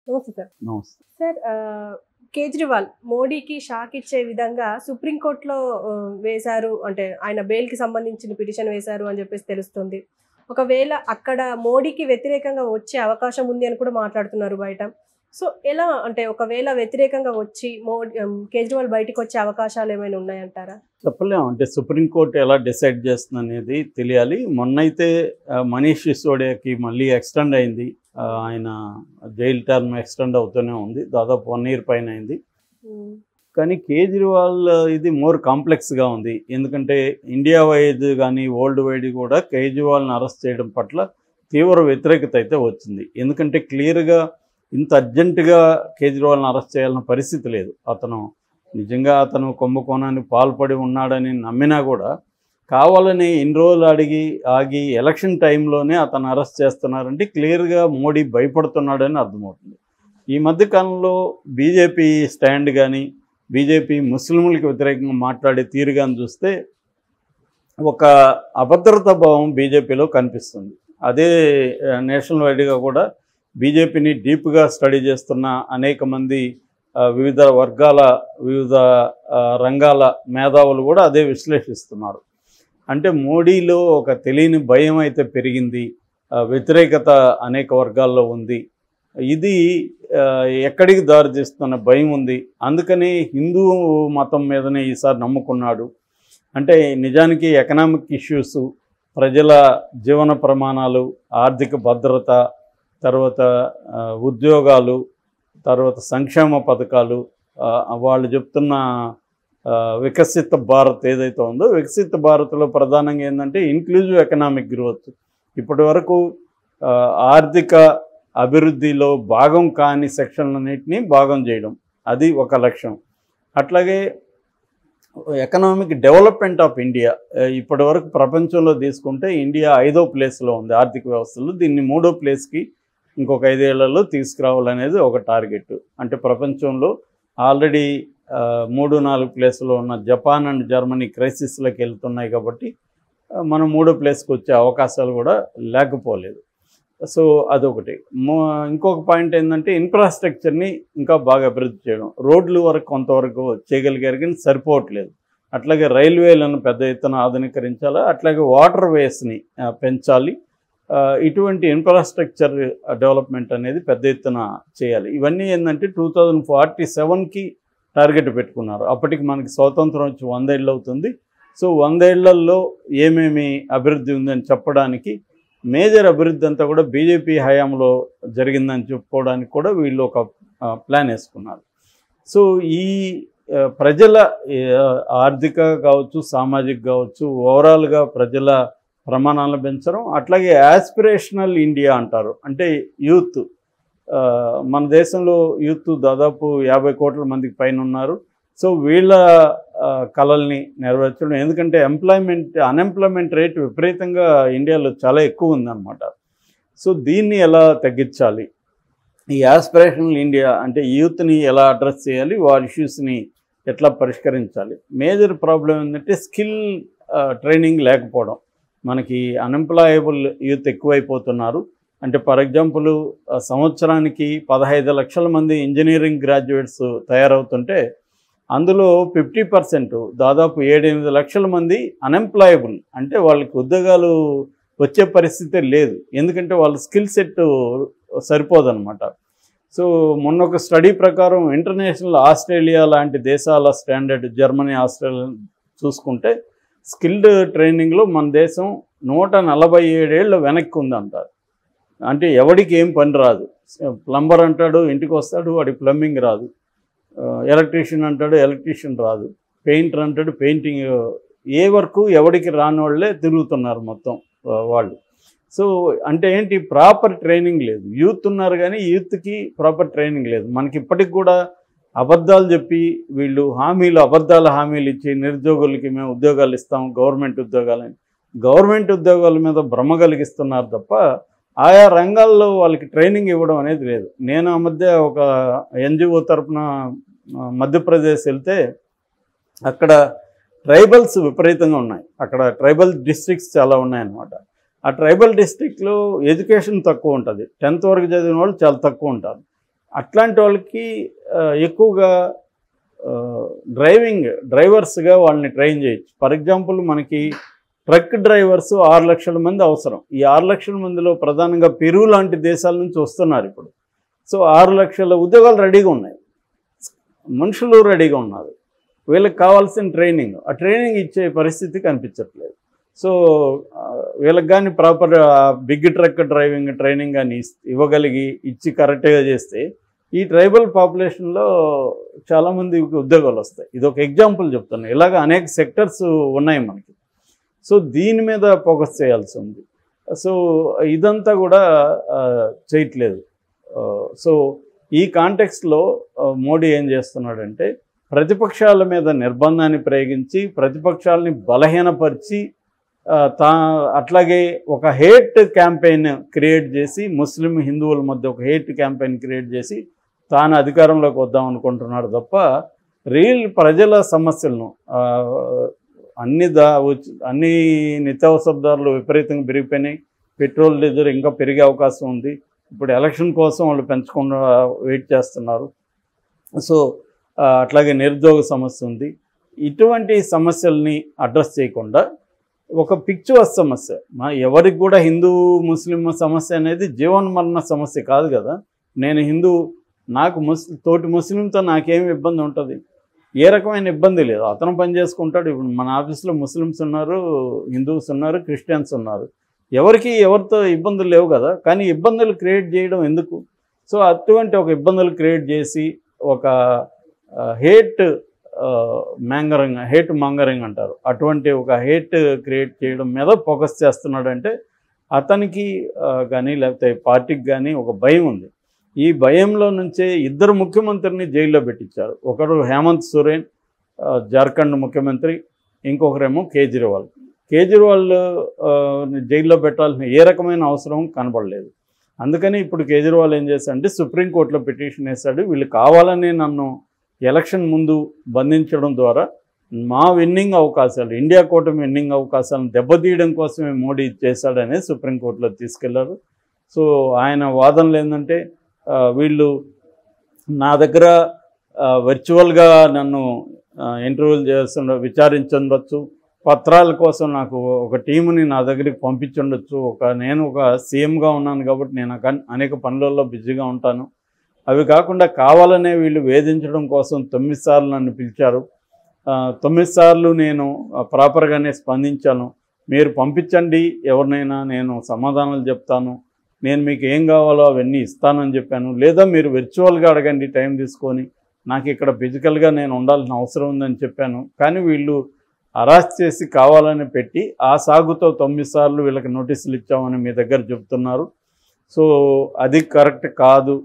నమస్తే సార్. నమస్తే. సార్ కేజ్రీవాల్ మోడీకి షాక్ ఇచ్చే విధంగా సుప్రీంకోర్టులో వేశారు, అంటే ఆయన బెయిల్కి సంబంధించిన పిటిషన్ వేశారు అని చెప్పేసి తెలుస్తుంది. ఒకవేళ అక్కడ మోడీకి వ్యతిరేకంగా వచ్చే అవకాశం ఉంది అని కూడా మాట్లాడుతున్నారు బయట. సో ఎలా, అంటే ఒకవేళ వ్యతిరేకంగా వచ్చి కేజ్రీవాల్ బయటికి వచ్చే అవకాశాలు ఏమైనా ఉన్నాయంటారా? చెప్పలేము. అంటే సుప్రీంకోర్టు ఎలా డిసైడ్ చేస్తుంది అనేది తెలియాలి. మొన్నైతే మనీష్ సిసోడియాకి మళ్ళీ ఎక్స్టెండ్ అయింది. ఆయన జైలు టర్మ్ ఎక్స్టెండ్ అవుతూనే ఉంది. దాదాపు 1 year పైన అయింది. కానీ కేజ్రీవాల్ ఇది మోర్ కాంప్లెక్స్గా ఉంది. ఎందుకంటే ఇండియా వైడ్ కానీ వరల్డ్ వైడ్ కూడా కేజ్రీవాల్ని అరెస్ట్ చేయడం పట్ల తీవ్ర వ్యతిరేకత అయితే వచ్చింది. ఎందుకంటే క్లియర్గా ఇంత అర్జెంటుగా కేజ్రీవాల్ని అరెస్ట్ చేయాలన్న పరిస్థితి లేదు. నిజంగా అతను కుంభకోణానికి పాల్పడి ఉన్నాడని నమ్మినా కూడా కావాలని ఇన్ని రోజులు ఆగి ఎలక్షన్ టైంలోనే అతను అరెస్ట్ చేస్తున్నారంటే క్లియర్గా మోడీ భయపడుతున్నాడని అర్థమవుతుంది. ఈ మధ్యకాలంలో బీజేపీ స్టాండ్ కానీ బీజేపీ ముస్లింలకు వ్యతిరేకంగా మాట్లాడే తీరుగాని చూస్తే ఒక అభద్రతా భావం బీజేపీలో కనిపిస్తుంది. అదే నేషనల్ వైడ్గా కూడా బీజేపీని డీప్గా స్టడీ చేస్తున్న అనేక మంది వివిధ వర్గాల వివిధ రంగాల మేధావులు కూడా అదే విశ్లేషిస్తున్నారు. అంటే మోడీలో ఒక తెలియని భయం అయితే పెరిగింది, వ్యతిరేకత అనేక వర్గాల్లో ఉంది. ఇది ఎక్కడికి దారి తీస్తున్న భయం ఉంది. అందుకని హిందూ మతం మీదనే ఈసారి నమ్ముకున్నాడు. అంటే నిజానికి ఎకనామిక్ ఇష్యూస్, ప్రజల జీవన ప్రమాణాలు, ఆర్థిక భద్రత, తర్వాత ఉద్యోగాలు, తర్వాత సంక్షేమ పథకాలు, వాళ్ళు చెప్తున్న వికసిత భారత్ ఏదైతే ఉందో వికసిత భారత్లో ప్రధానంగా ఏంటంటే ఇంక్లూజివ్ ఎకనామిక్ గ్రోత్. ఇప్పటి వరకు ఆర్థిక అభివృద్ధిలో భాగం కాని సెక్షన్లన్నింటినీ భాగం చేయడం, అది ఒక లక్ష్యం. అట్లాగే ఎకనామిక్ డెవలప్మెంట్ ఆఫ్ ఇండియా, ఇప్పటి వరకు ప్రపంచంలో తీసుకుంటే ఇండియా 5వ ప్లేస్లో ఉంది ఆర్థిక వ్యవస్థలో. దీన్ని 3వ ప్లేస్కి ఇంకొక 5 ఏళ్లలో తీసుకురావాలనేది ఒక టార్గెట్. అంటే ప్రపంచంలో ఆల్రెడీ 3-4 ప్లేస్లో ఉన్న జపాన్ అండ్ జర్మనీ క్రైసిస్లోకి వెళ్తున్నాయి కాబట్టి మనం 3వ ప్లేస్కి వచ్చే అవకాశాలు కూడా లేకపోలేదు. సో అదొకటి. ఇంకొక పాయింట్ ఏంటంటే ఇన్ఫ్రాస్ట్రక్చర్ని ఇంకా బాగా అభివృద్ధి చేయడం. రోడ్లు వరకు కొంతవరకు చేయగలిగారు కానీ సరిపోవట్లేదు. అట్లాగే రైల్వేలను పెద్ద ఎత్తున ఆధునీకరించాలి. అట్లాగే వాటర్ వేస్ని పెంచాలి. ఇటువంటి ఇన్ఫ్రాస్ట్రక్చర్ డెవలప్మెంట్ అనేది పెద్ద ఎత్తున చేయాలి. ఇవన్నీ ఏంటంటే 2047కి టార్గెట్ పెట్టుకున్నారు. అప్పటికి మనకి స్వాతంత్రం వచ్చి 100 ఏళ్ళు అవుతుంది. సో 100 ఏళ్లలో ఏమేమి అభివృద్ధి ఉందని చెప్పడానికి, మేజర్ అభివృద్ధి అంతా కూడా బీజేపీ హయాంలో జరిగిందని చెప్పుకోవడానికి కూడా వీళ్ళు ఒక ప్లాన్ వేసుకున్నారు. సో ఈ ప్రజల ఆర్థిక కావచ్చు, సామాజిక కావచ్చు, ఓవరాల్గా ప్రజల ప్రమాణాలను పెంచడం. అట్లాగే యాస్పిరేషనల్ ఇండియా అంటారు. అంటే యూత్, మన దేశంలో యూత్ దాదాపు 50 కోట్ల మందికి పైన ఉన్నారు. సో వీళ్ళ కళల్ని నెరవేర్చడం. ఎందుకంటే అన్ఎంప్లాయ్మెంట్ రేట్ విపరీతంగా ఇండియాలో చాలా ఎక్కువ ఉందన్నమాట. సో దీన్ని ఎలా తగ్గించాలి, ఈ యాస్పిరేషనల్ ఇండియా అంటే యూత్ని ఎలా అడ్రస్ చేయాలి, వాళ్ళ ఇష్యూస్ని ఎట్లా పరిష్కరించాలి. మేజర్ ప్రాబ్లం ఏంటంటే స్కిల్ ట్రైనింగ్ లేకపోవడం. మనకి అన్ఎంప్లాయబుల్ యూత్ ఎక్కువైపోతున్నారు. అంటే ఫర్ ఎగ్జాంపుల్ సంవత్సరానికి 15 లక్షల మంది ఇంజనీరింగ్ గ్రాడ్యుయేట్స్ తయారవుతుంటే అందులో 50% దాదాపు 7-8 లక్షల మంది అన్ఎంప్లాయబుల్. అంటే వాళ్ళకి ఉద్యోగాలు వచ్చే పరిస్థితి లేదు. ఎందుకంటే వాళ్ళ స్కిల్ సెట్ సరిపోదన్నమాట. సో మొన్న ఒక స్టడీ ప్రకారం ఇంటర్నేషనల్ ఆస్ట్రేలియా లాంటి దేశాల స్టాండర్డ్, జర్మనీ, ఆస్ట్రేలియా చూసుకుంటే స్కిల్డ్ ట్రైనింగ్లో మన దేశం 147 ఏళ్ళు వెనక్కి ఉందంటారు. అంటే ఎవడికి ఏం పని రాదు. ప్లంబర్ అంటాడు, ఇంటికి వస్తాడు, వాడికి ప్లంబింగ్ రాదు. ఎలక్ట్రీషియన్ అంటాడు, ఎలక్ట్రీషియన్ రాదు. పెయింటర్ అంటాడు, పెయింటింగ్, ఏ వర్క్ ఎవడికి రాని వాళ్ళే తిరుగుతున్నారు మొత్తం వాళ్ళు. సో అంటే ఏంటి, ప్రాపర్ ట్రైనింగ్ లేదు. యూత్ ఉన్నారు కానీ యూత్కి ప్రాపర్ ట్రైనింగ్ లేదు. మనకి ఇప్పటికి కూడా అబద్ధాలు చెప్పి వీళ్ళు అబద్ధాల హామీలు ఇచ్చి నిరుద్యోగులకి మేము ఉద్యోగాలు ఇస్తాం, గవర్నమెంట్ ఉద్యోగాల మీద భ్రమ కలిగిస్తున్నారు తప్ప ఆయా రంగాల్లో వాళ్ళకి ట్రైనింగ్ ఇవ్వడం అనేది లేదు. నేను ఆ మధ్య ఒక ఎన్జిఓ తరఫున మధ్యప్రదేశ్ వెళ్తే అక్కడ ట్రైబల్స్ విపరీతంగా ఉన్నాయి. అక్కడ ట్రైబల్ డిస్ట్రిక్ట్స్ చాలా ఉన్నాయన్నమాట. ఆ ట్రైబల్ డిస్ట్రిక్ట్లో ఎడ్యుకేషన్ తక్కువ ఉంటుంది. 10th వరకు చదివిన వాళ్ళు చాలా తక్కువ ఉంటారు. అట్లాంటి వాళ్ళకి ఎక్కువగా డ్రైవర్స్గా వాళ్ళని ట్రైన్ చేయొచ్చు. ఫర్ ఎగ్జాంపుల్ మనకి ట్రక్ డ్రైవర్స్ 6 లక్షల మంది అవసరం. ఈ 6 లక్షల మందిలో ప్రధానంగా పెరు లాంటి దేశాల నుంచి వస్తున్నారు ఇప్పుడు. సో 6 లక్షల ఉద్యోగాలు రెడీగా ఉన్నాయి, మనుషులు రెడీగా ఉన్నారు. వీళ్ళకి కావాల్సిన ట్రైనింగ్, ఆ ట్రైనింగ్ ఇచ్చే పరిస్థితి కనిపించట్లేదు. సో వీళ్ళకి కానీ proper big truck driving training కానీ ఇవ్వగలిగి ఇచ్చి కరెక్ట్గా చేస్తే ఈ ట్రైబల్ పాపులేషన్లో చాలామందికి ఉద్యోగాలు వస్తాయి. ఇది ఒక ఎగ్జాంపుల్ చెప్తున్నాను. ఇలాగ అనేక సెక్టర్స్ ఉన్నాయి మనకి. సో దీని మీద ఫోకస్ చేయాల్సి ఉంది. సో ఇదంతా కూడా చేయట్లేదు. సో ఈ కాంటెక్స్ట్లో మోడీ ఏం చేస్తున్నాడంటే ప్రతిపక్షాల మీద నిర్బంధాన్ని ప్రయోగించి ప్రతిపక్షాలని బలహీనపరిచి అట్లాగే ఒక హేట్ క్యాంపెయిన్ క్రియేట్ చేసి ముస్లిం హిందువుల మధ్య ఒక హేట్ క్యాంపెయిన్ క్రియేట్ చేసి తాను అధికారంలోకి వద్దాం అనుకుంటున్నాడు తప్ప రియల్ ప్రజల సమస్యలను అన్ని నిత్యావసర ధరలు విపరీతంగా పెరిగిపోయినాయి. పెట్రోల్ డీజిల్ ఇంకా పెరిగే అవకాశం ఉంది. ఇప్పుడు ఎలక్షన్ కోసం వాళ్ళు పెంచకుండా వెయిట్ చేస్తున్నారు. సో అట్లాగే నిరుద్యోగ సమస్య ఉంది. ఇటువంటి సమస్యల్ని అడ్రస్ చేయకుండా ఒక పిక్చువస్ సమస్య, ఎవరికి కూడా హిందూ ముస్లిం సమస్య అనేది జీవన్మరణ సమస్య కాదు కదా. నేను హిందూ, నాకు తోటి ముస్లింతో నాకేమి ఇబ్బంది ఉంటుంది? ఏ రకమైన ఇబ్బంది లేదు. అతను పని చేసుకుంటాడు. ఇప్పుడు మన ఆఫీస్లో ముస్లిమ్స్ ఉన్నారు, హిందూస్ ఉన్నారు, క్రిస్టియన్స్ ఉన్నారు. ఎవరితో ఇబ్బందులు లేవు కదా. కానీ ఇబ్బందులు క్రియేట్ చేయడం ఎందుకు? సో అటువంటి ఒక ఇబ్బందులు క్రియేట్ చేసి ఒక హేట్ మాంగరింగ్ అంటారు, అటువంటి ఒక హేట్ క్రియేట్ చేయడం మీద ఫోకస్ చేస్తున్నాడంటే అతనికి కానీ లేకపోతే పార్టీకి కానీ ఒక భయం ఉంది. ఈ భయంలో నుంచే 2 ముఖ్యమంత్రిని జైల్లో పెట్టించారు. ఒకరు హేమంత్ సోరెన్ జార్ఖండ్ ముఖ్యమంత్రి, ఇంకొకరేమో కేజ్రీవాల్ జైల్లో పెట్టాల్సిన ఏ రకమైన అవసరం కనబడలేదు. అందుకని ఇప్పుడు కేజ్రీవాల్ ఏం చేశాడంటే సుప్రీంకోర్టులో పిటిషన్ వేశాడు. వీళ్ళు కావాలని నన్ను ఎలక్షన్ ముందు బంధించడం ద్వారా మా విన్నింగ్ అవకాశాలు, ఇండియా కూటమి విన్నింగ్ అవకాశాలను దెబ్బతీయడం కోసమే మోడీ చేశాడనేది సుప్రీంకోర్టులో తీసుకెళ్లారు. సో ఆయన వాదనలు ఏంటంటే వీళ్ళు నా దగ్గర వర్చువల్గా నన్ను ఇంటర్వ్యూలు విచారించవచ్చు, పత్రాల కోసం నాకు ఒక టీముని నా దగ్గరికి పంపించుండొచ్చు. నేను ఒక సీఎంగా ఉన్నాను కాబట్టి నేను అనేక పనులలో బిజీగా ఉంటాను. అవి కాకుండా కావాలనే వీళ్ళు వేధించడం కోసం 9 సార్లు నన్ను పిలిచారు. 9 సార్లు నేను ప్రాపర్గానే స్పందించాను. మీరు పంపించండి ఎవరినైనా, నేను సమాధానాలు చెప్తాను, నేను మీకు ఏం కావాలో అవన్నీ ఇస్తానని చెప్పాను. లేదా మీరు వర్చువల్గా అడగండి టైం తీసుకొని, నాకు ఇక్కడ ఫిజికల్గా నేను ఉండాల్సిన అవసరం ఉందని చెప్పాను. కానీ వీళ్ళు అరెస్ట్ చేసి కావాలని పెట్టి ఆ సాగుతో 9 సార్లు వీళ్ళకి నోటీసులు ఇచ్చామని మీ దగ్గర చెప్తున్నారు. సో అది కరెక్ట్ కాదు,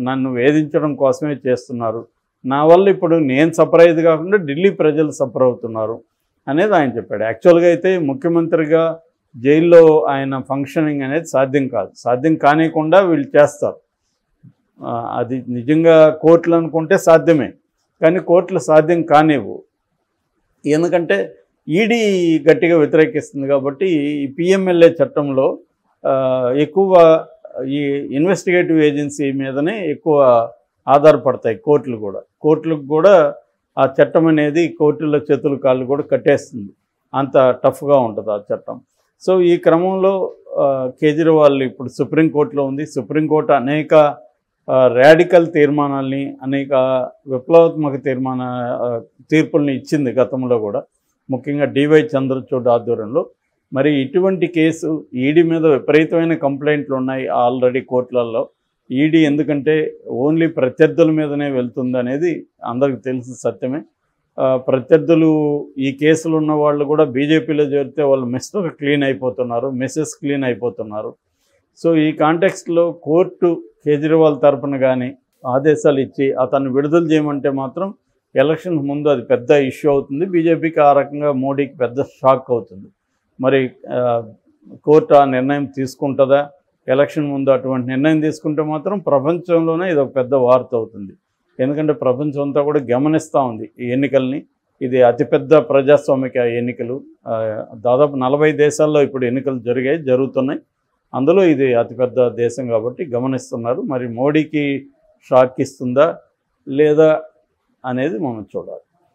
నన్ను వేధించడం కోసమే చేస్తున్నారు. నా వల్ల ఇప్పుడు నేను సఫర్ అయ్యేది కాకుండా ఢిల్లీ ప్రజలు సఫర్ అవుతున్నారు అనేది ఆయన చెప్పాడు. యాక్చువల్గా అయితే ముఖ్యమంత్రిగా జైల్లో ఆయన ఫంక్షనింగ్ అనేది సాధ్యం కాదు. సాధ్యం కానికుండా వీళ్ళు చేస్తారు. అది నిజంగా కోర్టులు అనుకుంటే సాధ్యమే, కానీ కోర్టులు సాధ్యం కానివ్వు. ఎందుకంటే ఈడీ గట్టిగా వ్యతిరేకిస్తుంది కాబట్టి ఈ పిఎంఎల్ఏ చట్టంలో ఎక్కువ ఈ ఇన్వెస్టిగేటివ్ ఏజెన్సీ మీదనే ఎక్కువ ఆధారపడతాయి కోర్టులకు కూడా ఆ చట్టం అనేది కోర్టుల చేతులు కాళ్ళు కూడా కట్టేస్తుంది. అంత టఫ్గా ఉంటుంది ఆ చట్టం. సో ఈ క్రమంలో కేజ్రీవాల్ ఇప్పుడు సుప్రీంకోర్టులో ఉంది. సుప్రీంకోర్టు అనేక రాడికల్ తీర్మానాల్ని, అనేక విప్లవాత్మక తీర్పుల్ని ఇచ్చింది గతంలో కూడా, ముఖ్యంగా డివై చంద్రచూడ్ ఆధ్వర్యంలో. మరి ఇటువంటి కేసు ఈడీ మీద విపరీతమైన కంప్లైంట్లు ఉన్నాయి ఆల్రెడీ కోర్టులలో. ఈడీ ఎందుకంటే ఓన్లీ ప్రత్యర్థుల మీదనే వెళ్తుంది అనేది అందరికి తెలిసిన సత్యమే. ప్రత్యర్థులు ఈ కేసులు ఉన్న వాళ్ళు కూడా బీజేపీలో చేరితే వాళ్ళు మిస్టర్ క్లీన్ అయిపోతున్నారు, మిస్సెస్ క్లీన్ అయిపోతున్నారు. సో ఈ కాంటెక్స్ట్లో కోర్టు కేజ్రీవాల్ తరఫున కానీ ఆదేశాలు ఇచ్చి అతన్ని విడుదల చేయమంటే మాత్రం ఎలక్షన్ ముందు అది పెద్ద ఇష్యూ అవుతుంది. బీజేపీకి ఆ రకంగా మోడీకి పెద్ద షాక్ అవుతుంది. మరి కోర్టు ఆ నిర్ణయం తీసుకుంటుందా? ఎలక్షన్ ముందు అటువంటి నిర్ణయం తీసుకుంటే మాత్రం ప్రపంచంలోనే ఇది ఒక పెద్ద వార్త అవుతుంది. ఎందుకంటే ప్రపంచం అంతా కూడా గమనిస్తూ ఉంది ఈ ఎన్నికల్ని. ఇది అతిపెద్ద ప్రజాస్వామిక ఎన్నికలు. దాదాపు 40 దేశాల్లో ఇప్పుడు ఎన్నికలు జరుగుతున్నాయి. అందులో ఇది అతిపెద్ద దేశం కాబట్టి గమనిస్తున్నారు. మరి మోడీకి షాక్ ఇస్తుందా లేదా అనేది మనం చూడాలి.